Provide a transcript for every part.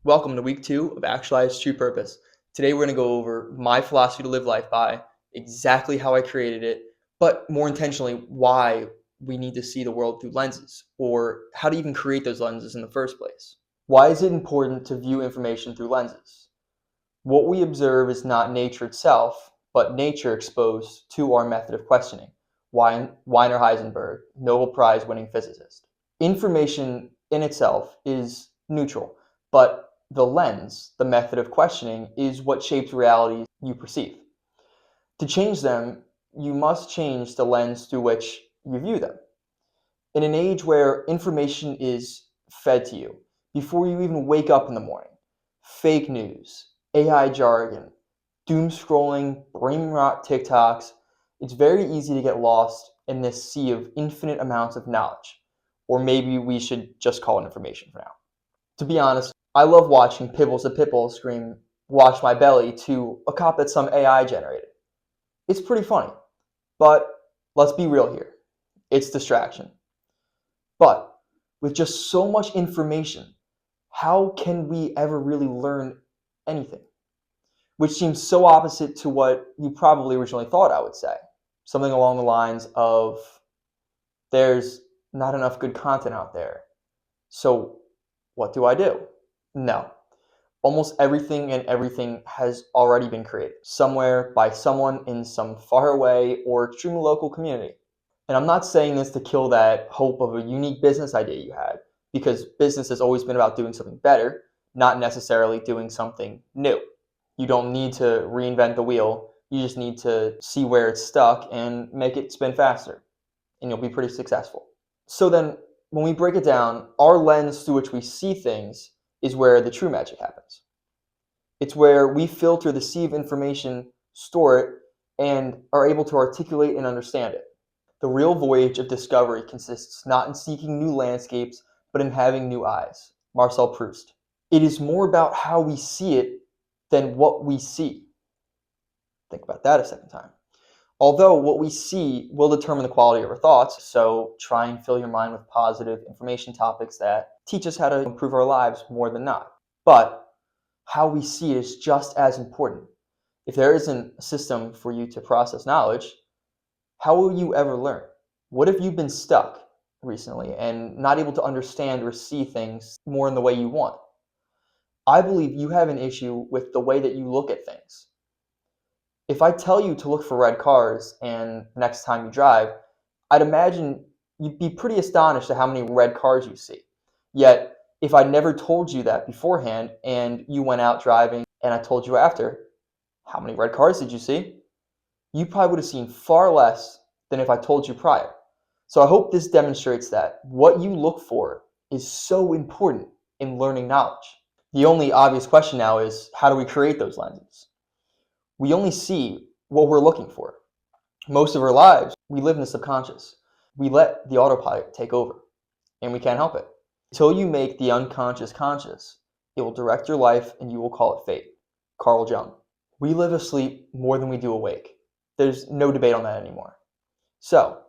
Welcome to week 2 of Actualize True Purpose. Today we're going to go over my philosophy to live life by, exactly how I created it, but more intentionally, why we need to see the world through lenses, or how to even create those lenses in the first place. Why is it important to view information through lenses? What we observe is not nature itself, but nature exposed to our method of questioning. Weiner Heisenberg, Nobel Prize winning physicist. Information in itself is neutral, but the lens, the method of questioning, is what shapes realities you perceive. To change them, you must change the lens through which you view them. In an age where information is fed to you before you even wake up in the morning, fake news, AI jargon, doom scrolling, brain rot TikToks, it's very easy to get lost in this sea of infinite amounts of knowledge. Or maybe we should just call it information for now. To be honest, I love watching Pibbles the Pitbull scream, "Watch my belly," to a cop that some AI generated. It's pretty funny, but let's be real here. It's distraction. But with just so much information, how can we ever really learn anything? Which seems so opposite to what you probably originally thought I would say. Something along the lines of, there's not enough good content out there. So what do I do? No. Almost everything has already been created somewhere by someone in some faraway or extremely local community. And I'm not saying this to kill that hope of a unique business idea you had, because business has always been about doing something better, not necessarily doing something new. You don't need to reinvent the wheel. You just need to see where it's stuck and make it spin faster, and you'll be pretty successful. So then, when we break it down, our lens through which we see things is where the true magic happens. It's where we filter the sea of information, store it, and are able to articulate and understand it. The real voyage of discovery consists not in seeking new landscapes, but in having new eyes. Marcel Proust. It is more about how we see it than what we see. Think about that a second time. Although what we see will determine the quality of our thoughts, so try and fill your mind with positive information topics that teach us how to improve our lives more than not. But how we see it is just as important. If there isn't a system for you to process knowledge, how will you ever learn? What if you've been stuck recently and not able to understand or see things more in the way you want? I believe you have an issue with the way that you look at things. If I tell you to look for red cars and next time you drive, I'd imagine you'd be pretty astonished at how many red cars you see. Yet, if I never told you that beforehand and you went out driving and I told you after, how many red cars did you see? You probably would have seen far less than if I told you prior. So I hope this demonstrates that what you look for is so important in learning knowledge. The only obvious question now is, how do we create those lenses? We only see what we're looking for. Most of our lives, we live in the subconscious. We let the autopilot take over, and we can't help it. Until you make the unconscious conscious, it will direct your life and you will call it fate. Carl Jung. We live asleep more than we do awake. There's no debate on that anymore. So,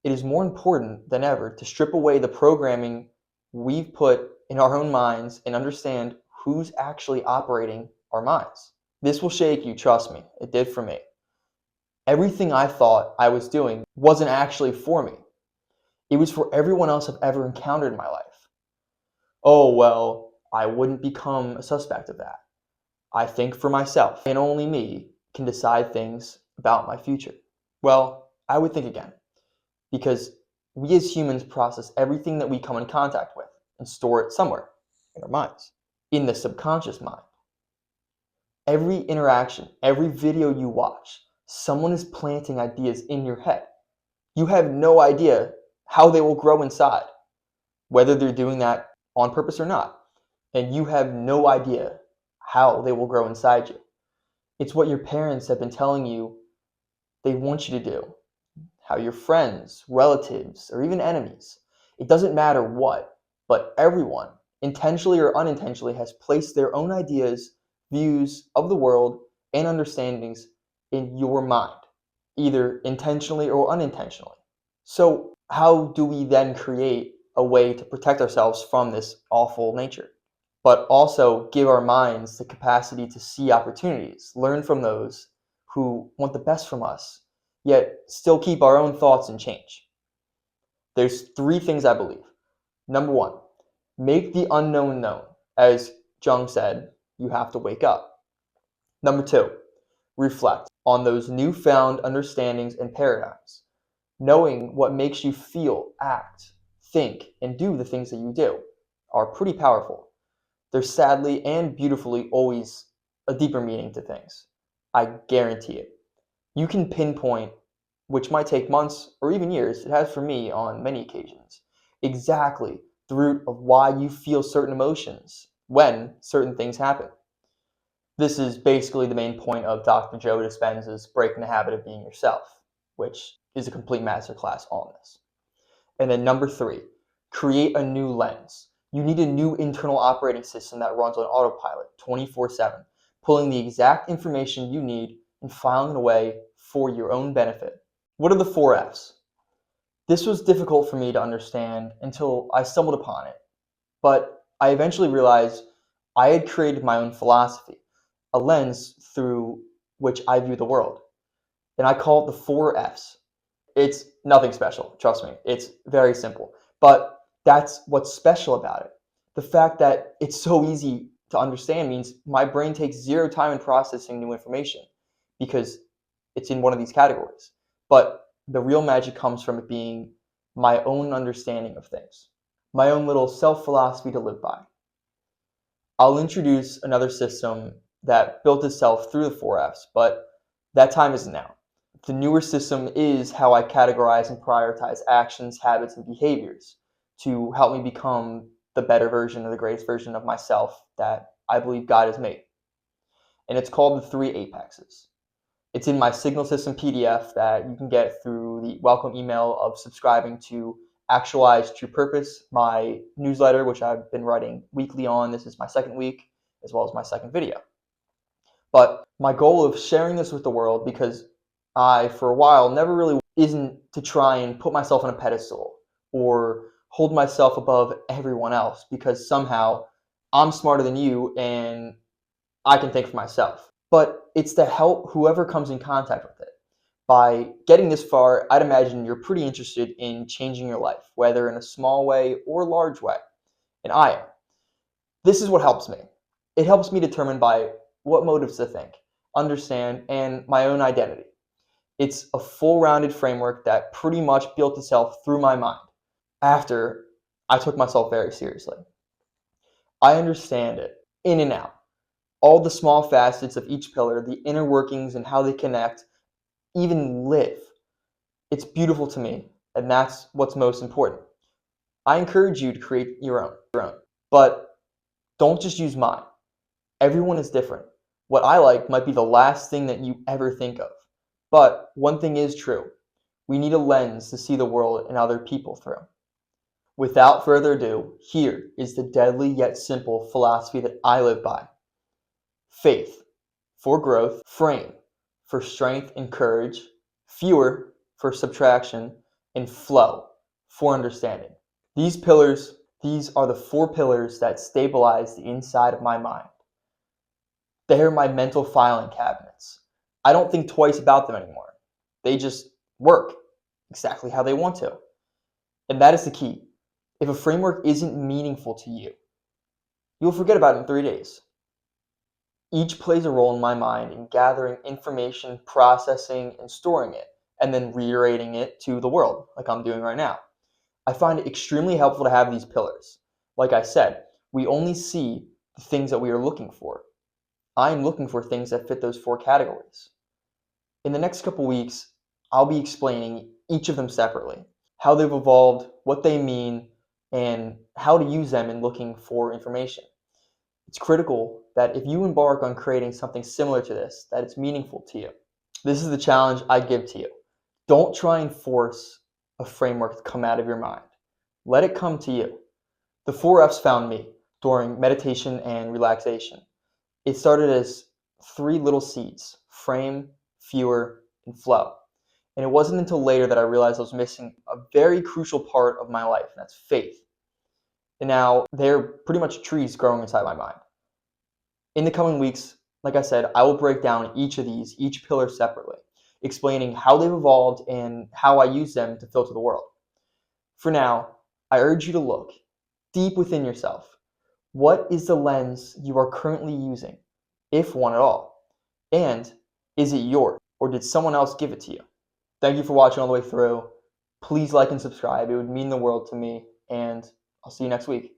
it is more important than ever to strip away the programming we've put in our own minds and understand who's actually operating our minds. This will shake you, trust me. It did for me. Everything I thought I was doing wasn't actually for me. It was for everyone else I've ever encountered in my life. Oh, well, I wouldn't become a suspect of that. I think for myself, and only me can decide things about my future. Well, I would think again, because we as humans process everything that we come in contact with and store it somewhere in our minds, in the subconscious mind. Every interaction, every video you watch, someone is planting ideas in your head. You have no idea how they will grow inside, whether they're doing that on purpose or not. And you have no idea how they will grow inside you. It's what your parents have been telling you they want you to do, how your friends, relatives, or even enemies, it doesn't matter what, but everyone, intentionally or unintentionally, has placed their own ideas, views of the world, and understandings in your mind, either intentionally or unintentionally. So how do we then create a way to protect ourselves from this awful nature? but also give our minds the capacity to see opportunities, learn from those who want the best from us, yet still keep our own thoughts and change. There's three things I believe. Number one, make the unknown known. As Jung said, you have to wake up. Number two, reflect on those newfound understandings and paradigms. Knowing what makes you feel, act, think, and do the things that you do are pretty powerful. There's sadly and beautifully always a deeper meaning to things. I guarantee it. You can pinpoint, which might take months or even years, it has for me on many occasions, exactly the root of why you feel certain emotions when certain things happen. This is basically the main point of Dr. Joe Dispenza's Breaking the Habit of Being Yourself, which is a complete masterclass on this. And then number three, create a new lens. You need a new internal operating system that runs on autopilot 24/7, pulling the exact information you need and filing it away for your own benefit. What are the 4F's? This was difficult for me to understand until I stumbled upon it, but I eventually realized I had created my own philosophy, a lens through which I view the world, and I call it the 4F's. It's nothing special, trust me. It's very simple. But that's what's special about it. The fact that it's so easy to understand means my brain takes zero time in processing new information because it's in one of these categories. But the real magic comes from it being my own understanding of things, my own little self philosophy to live by. I'll introduce another system that built itself through the 4F's, but that time isn't now. The newer system is how I categorize and prioritize actions, habits, and behaviors to help me become the better version or the greatest version of myself that I believe God has made. And it's called the 3 Apexes. It's in my Signal System PDF that you can get through the welcome email of subscribing to Actualize True Purpose, my newsletter, which I've been writing weekly on. This is my second week, as well as my second video. But my goal of sharing this with the world, because I, for a while, never really isn't to try and put myself on a pedestal or hold myself above everyone else because somehow I'm smarter than you and I can think for myself. But it's to help whoever comes in contact with it. By getting this far, I'd imagine you're pretty interested in changing your life, whether in a small way or a large way. And I am. This is what helps me. It helps me determine by what motives to think, understand, and my own identity. It's a full-rounded framework that pretty much built itself through my mind after I took myself very seriously. I understand it in and out, all the small facets of each pillar, the inner workings and how they connect, even live. It's beautiful to me, and that's what's most important. I encourage you to create your own, but don't just use mine. Everyone is different. What I like might be the last thing that you ever think of. But one thing is true. We need a lens to see the world and other people through. Without further ado, here is the deadly yet simple philosophy that I live by. Faith for growth, frame for strength and courage, fewer for subtraction, and flow for understanding. These are the 4 pillars that stabilize the inside of my mind. They're my mental filing cabinets. I don't think twice about them anymore. They just work exactly how they want to. And that is the key. If a framework isn't meaningful to you, you'll forget about it in 3 days. Each plays a role in my mind in gathering information, processing, and storing it, and then reiterating it to the world, like I'm doing right now. I find it extremely helpful to have these pillars. Like I said, we only see the things that we are looking for. I'm looking for things that fit those 4 categories. In the next couple weeks, I'll be explaining each of them separately, how they've evolved, what they mean, and how to use them in looking for information. It's critical that if you embark on creating something similar to this, that it's meaningful to you. This is the challenge I give to you. Don't try and force a framework to come out of your mind. Let it come to you. The 4F's found me during meditation and relaxation. It started as 3 little seeds: frame, fewer, and flow. And it wasn't until later that I realized I was missing a very crucial part of my life, and that's faith. And now they're pretty much trees growing inside my mind. In the coming weeks, like I said, I will break down each of these, each pillar separately, explaining how they've evolved and how I use them to filter the world. For now, I urge you to look deep within yourself. What is the lens you are currently using, if one at all? And is it yours, or did someone else give it to you? Thank you for watching all the way through. Please like and subscribe. It would mean the world to me, and I'll see you next week.